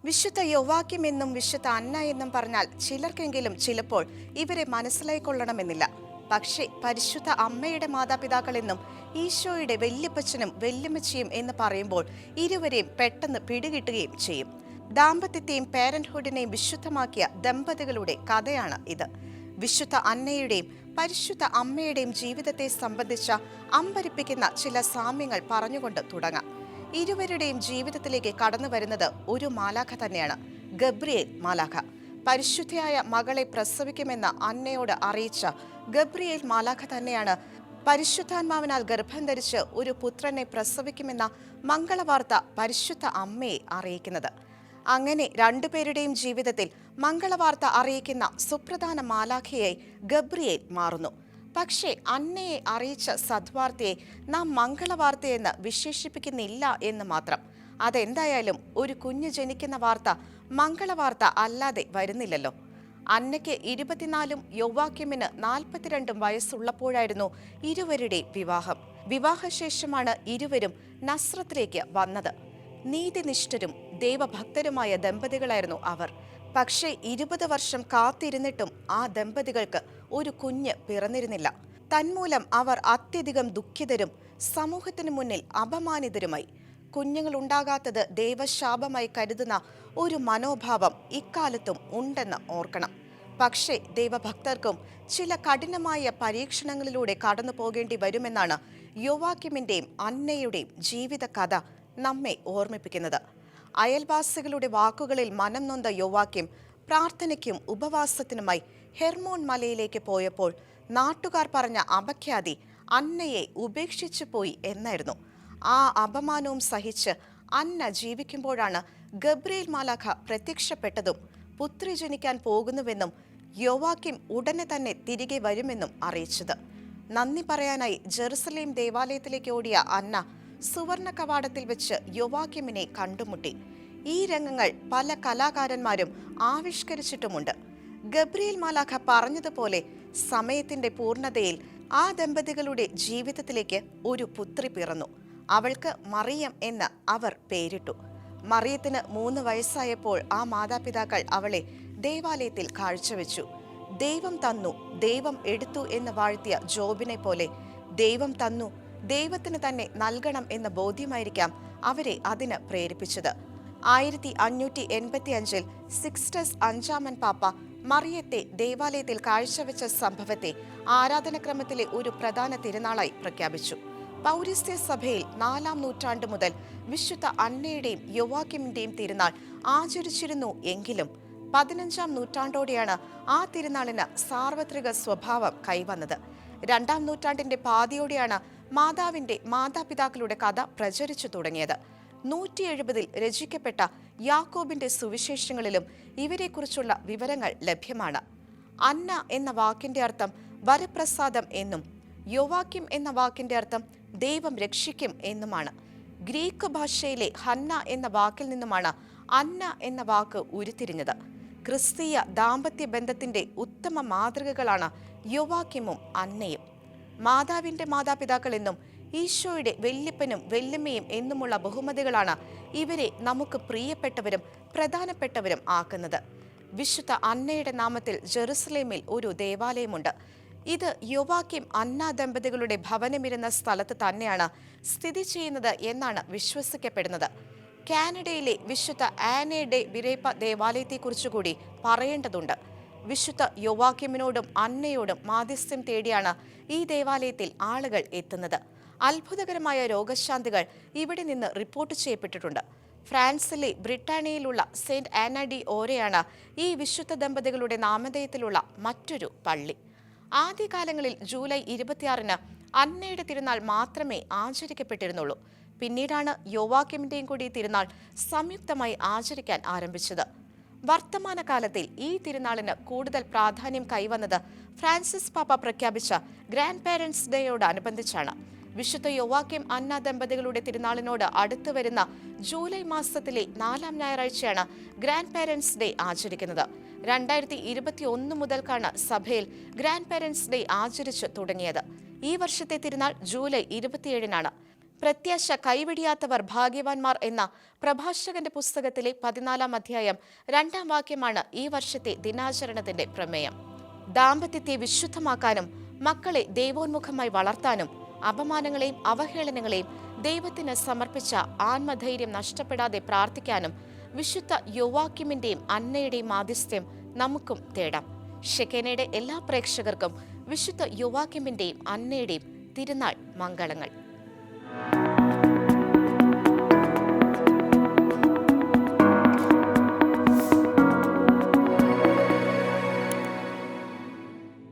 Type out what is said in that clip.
വിശുദ്ധ യോവാക്യം എന്നും വിശുദ്ധ അന്ന എന്നും പറഞ്ഞാൽ ചിലർക്കെങ്കിലും ചിലപ്പോൾ ഇവരെ മനസ്സിലായിക്കൊള്ളണമെന്നില്ല. പക്ഷേ പരിശുദ്ധ അമ്മയുടെ മാതാപിതാക്കളെന്നും ഈശോയുടെ വല്യപ്പച്ചനും വല്യമ്മച്ചിയും എന്ന് പറയുമ്പോൾ ഇരുവരെയും പെട്ടെന്ന് പിടികിട്ടുകയും ചെയ്യും. ദാമ്പത്യത്തെയും പേരന്റ്ഹുഡിനെയും വിശുദ്ധമാക്കിയ ദമ്പതികളുടെ കഥയാണ് ഇത്. വിശുദ്ധ അന്നയുടെയും പരിശുദ്ധ അമ്മയുടെയും ജീവിതത്തെ സംബന്ധിച്ച അമ്പരിപ്പിക്കുന്ന ചില സാമ്യങ്ങൾ പറഞ്ഞുകൊണ്ട് തുടങ്ങാം. ഇരുവരുടെയും ജീവിതത്തിലേക്ക് കടന്നു വരുന്നത് ഒരു മാലാഖ തന്നെയാണ്, ഗബ്രിയേൽ മാലാഖ. പരിശുദ്ധയായ മകളെ പ്രസവിക്കുമെന്ന് അന്നയോട് അറിയിച്ച ഗബ്രിയേൽ മാലാഖ തന്നെയാണ് പരിശുദ്ധാത്മാവിനാൽ ഗർഭം ധരിച്ച് ഒരു പുത്രനെ പ്രസവിക്കുമെന്ന മംഗളവാർത്ത പരിശുദ്ധ അമ്മയെ അറിയിക്കുന്നത്. അങ്ങനെ രണ്ടുപേരുടെയും ജീവിതത്തിൽ മംഗളവാർത്ത അറിയിക്കുന്ന സുപ്രധാന മാലാഖയായി ഗബ്രിയേൽ മാറുന്നു. പക്ഷേ അന്നയെ അറിയിച്ച സദ്വാർത്തയെ നാം മംഗളവാർത്തയെന്ന് വിശേഷിപ്പിക്കുന്നില്ല എന്ന് മാത്രം. അതെന്തായാലും ഒരു കുഞ്ഞ് ജനിക്കുന്ന വാർത്ത മംഗളവാർത്ത അല്ലാതെ വരുന്നില്ലല്ലോ. അന്നയ്ക്ക് 24 യോവാക്യമിന് 42 വയസ്സുള്ളപ്പോഴായിരുന്നു ഇരുവരുടെയും വിവാഹം. വിവാഹശേഷമാണ് ഇരുവരും നസ്രത്തിലേക്ക് വന്നത്. നീതിനിഷ്ഠരും ദൈവഭക്തരുമായ ദമ്പതികളായിരുന്നു അവർ. പക്ഷേ 20 വർഷം കാത്തിരുന്നിട്ടും ആ ദമ്പതികൾക്ക് ഒരു കുഞ്ഞ് പിറന്നിരുന്നില്ല. തന്മൂലം അവർ അത്യധികം ദുഃഖിതരും സമൂഹത്തിനു മുന്നിൽ അപമാനിതരുമായി. കുഞ്ഞുങ്ങളുണ്ടാകാത്തത് ദൈവശാപമായി കരുതുന്ന ഒരു മനോഭാവം ഇക്കാലത്തും ഉണ്ടെന്ന് ഓർക്കണം. പക്ഷേ ദൈവഭക്തർക്കും ചില കഠിനമായ പരീക്ഷണങ്ങളിലൂടെ കടന്നു പോകേണ്ടി വരുമെന്നാണ് യോവാക്യമിന്റെയും അന്നയുടെയും ജീവിത കഥ നമ്മെ ഓർമ്മിപ്പിക്കുന്നത്. അയൽവാസികളുടെ വാക്കുകളിൽ മനം നൊന്ത യോവാക്യം പ്രാർത്ഥനയ്ക്കും ഉപവാസത്തിനുമായി ഹെർമോൺ മലയിലേക്ക് പോയപ്പോൾ നാട്ടുകാർ പറഞ്ഞ അപഖ്യാതി അന്നയെ ഉപേക്ഷിച്ചു പോയി എന്നായിരുന്നു. ആ അപമാനവും സഹിച്ച് അന്ന ജീവിക്കുമ്പോഴാണ് ഗബ്രിയേൽ മാലാഖ പ്രത്യക്ഷപ്പെട്ടതും പുത്രി ജനിക്കാൻ പോകുന്നുവെന്നും യോവാക്യം ഉടനെ തന്നെ തിരികെ വരുമെന്നും അറിയിച്ചത്. നന്ദി പറയാനായി ജെറുസലേം ദേവാലയത്തിലേക്ക് ഓടിയ അന്ന സുവർണ കവാടത്തിൽ വെച്ച് യോവാക്യമിനെ കണ്ടുമുട്ടി. ഈ രംഗങ്ങൾ പല കലാകാരന്മാരും ആവിഷ്കരിച്ചിട്ടുമുണ്ട്. ഗബ്രിയേൽ മാലാഖ പറഞ്ഞതുപോലെ സമയത്തിന്റെ പൂർണ്ണതയിൽ ആ ദമ്പതികളുടെ ജീവിതത്തിലേക്ക് ഒരു പുത്രി പിറന്നു. അവൾക്ക് മറിയം എന്ന് അവർ പേരിട്ടു. മറിയത്തിന് 3 വയസ്സായപ്പോൾ ആ മാതാപിതാക്കൾ അവളെ ദേവാലയത്തിൽ കാഴ്ചവെച്ചു. ദൈവം തന്നു, ദൈവം എടുത്തു എന്ന് വാഴ്ത്തിയ ജോബിനെ പോലെ ദൈവം തന്നു, ദൈവത്തിന് തന്നെ നൽകണം എന്ന ബോധ്യമായിരിക്കാം അവരെ അതിന് പ്രേരിപ്പിച്ചത്. 1585 സിക്സ്റ്റസ് 5 പാപ്പ മറിയത്തെ ദേവാലയത്തിൽ കാഴ്ചവെച്ച സംഭവത്തെ ആരാധനക്രമത്തിലെ ഒരു പ്രധാന തിരുനാളായി പ്രഖ്യാപിച്ചു. പൗരസ്ത്യ സഭയിൽ 4-ാം നൂറ്റാണ്ട് മുതൽ വിശുദ്ധ അന്നയുടെയും യോവാക്യമിന്റെയും തിരുനാൾ ആചരിച്ചിരുന്നു എങ്കിലും 15-ാം നൂറ്റാണ്ടോടെയാണ് ആ തിരുനാളിന് സാർവത്രിക സ്വഭാവം കൈവന്നത്. 2-ാം നൂറ്റാണ്ടിന്റെ പാതിയോടെയാണ് മാതാവിന്റെ മാതാപിതാക്കളുടെ കഥ പ്രചരിച്ചു തുടങ്ങിയത്. 170-ൽ രചിക്കപ്പെട്ട യാക്കോബിന്റെ സുവിശേഷങ്ങളിലും ഇവരെക്കുറിച്ചുള്ള വിവരങ്ങൾ ലഭ്യമാണ്. അന്ന എന്ന വാക്കിന്റെ അർത്ഥം വരപ്രസാദം എന്നും യോവാക്യം എന്ന വാക്കിന്റെ അർത്ഥം ദൈവം രക്ഷിക്കും എന്നുമാണ്. ഗ്രീക്ക് ഭാഷയിലെ ഹന്ന എന്ന വാക്കിൽ നിന്നുമാണ് അന്ന എന്ന വാക്ക് ഉരുത്തിരിഞ്ഞത്. ക്രിസ്തീയ ദാമ്പത്യ ബന്ധത്തിന്റെ ഉത്തമ മാതൃകകളാണ് യോവാക്യമും അന്നയും. മാതാവിന്റെ മാതാപിതാക്കൾ എന്നും ഈശോയുടെ വല്യപ്പനും വല്യമ്മയും എന്നുമുള്ള ബഹുമതികളാണ് ഇവരെ നമുക്ക് പ്രിയപ്പെട്ടവരും പ്രധാനപ്പെട്ടവരും ആക്കുന്നത്. വിശുദ്ധ അന്നയുടെ നാമത്തിൽ ജെറുസലേമിൽ ഒരു ദേവാലയമുണ്ട്. ഇത് യോവാക്യം അന്ന ദമ്പതികളുടെ ഭവനമിരുന്ന സ്ഥലത്ത് തന്നെയാണ് സ്ഥിതി ചെയ്യുന്നത് എന്നാണ് വിശ്വസിക്കപ്പെടുന്നത്. കാനഡയിലെ വിശുദ്ധ ആനെ ഡെ വിരേപ്പ ദേവാലയത്തെക്കുറിച്ചുകൂടി പറയേണ്ടതുണ്ട്. വിശുദ്ധ യോവാക്യമിനോടും അന്നയോടും മാധ്യസ്ഥ്യം തേടിയാണ് ഈ ദേവാലയത്തിൽ ആളുകൾ എത്തുന്നത്. അത്ഭുതകരമായ രോഗശാന്തികൾ ഇവിടെ നിന്ന് റിപ്പോർട്ട് ചെയ്യപ്പെട്ടിട്ടുണ്ട്. ഫ്രാൻസിലെ ബ്രിട്ടാനിയയിലുള്ള സെന്റ് ആന ഡി ഓരയാണ് ഈ വിശുദ്ധ ദമ്പതികളുടെ നാമധേയത്തിലുള്ള മറ്റൊരു പള്ളി. ആദ്യകാലങ്ങളിൽ ജൂലൈ 26-ന് അന്നയുടെ തിരുനാൾ മാത്രമേ ആചരിക്കപ്പെട്ടിരുന്നുള്ളൂ. പിന്നീടാണ് യോവാക്യമിന്റെയും കൂടി തിരുനാൾ സംയുക്തമായി ആചരിക്കാൻ ആരംഭിച്ചത്. വർത്തമാനകാലത്തിൽ ഈ തിരുനാളിന് കൂടുതൽ പ്രാധാന്യം കൈവന്നത് ഫ്രാൻസിസ് പാപ്പ പ്രഖ്യാപിച്ച ഗ്രാൻഡ് പേരന്റ്സ് ഡേയോടനുബന്ധിച്ചാണ്. വിശുദ്ധ യോവാക്യം അന്ന ദമ്പതികളുടെ തിരുനാളിനോട് അടുത്തു വരുന്ന ജൂലൈ മാസത്തിലെ 4-ാം ഞായറാഴ്ചയാണ് ഗ്രാൻഡ് പേരന്റ്സ് ഡേ ആചരിക്കുന്നത്. 2021 മുതൽക്കാണ് സഭയിൽ ഗ്രാൻഡ് പേരന്റ്സ് ഡേ ആചരിച്ചു തുടങ്ങിയത്. ഈ വർഷത്തെ തിരുനാൾ ജൂലൈ 27-നാണ്. പ്രത്യാശ കൈവെടിയാത്തവർ ഭാഗ്യവാന്മാർ എന്ന പ്രഭാഷകന്റെ പുസ്തകത്തിലെ 14-ാം അധ്യായം 2-ാം വാക്യമാണ് ഈ വർഷത്തെ ദിനാചരണത്തിന്റെ പ്രമേയം. ദാമ്പത്യത്തെ വിശുദ്ധമാക്കാനും മക്കളെ ദൈവോന്മുഖമായി വളർത്താനും അപമാനങ്ങളെയും അവഹേളനങ്ങളെയും ദൈവത്തിന് സമർപ്പിച്ച ആത്മധൈര്യം നഷ്ടപ്പെടാതെ പ്രാർത്ഥിക്കാനും വിശുദ്ധ യോവാക്യമിന്റെയും അന്നയുടെയും മാധ്യസ്ഥ്യം നമുക്കും തേടാം. ഷെക്കേനയുടെ എല്ലാ പ്രേക്ഷകർക്കും വിശുദ്ധ യോവാക്യമിന്റെയും അന്നയുടെയും തിരുനാൾ മംഗളങ്ങൾ.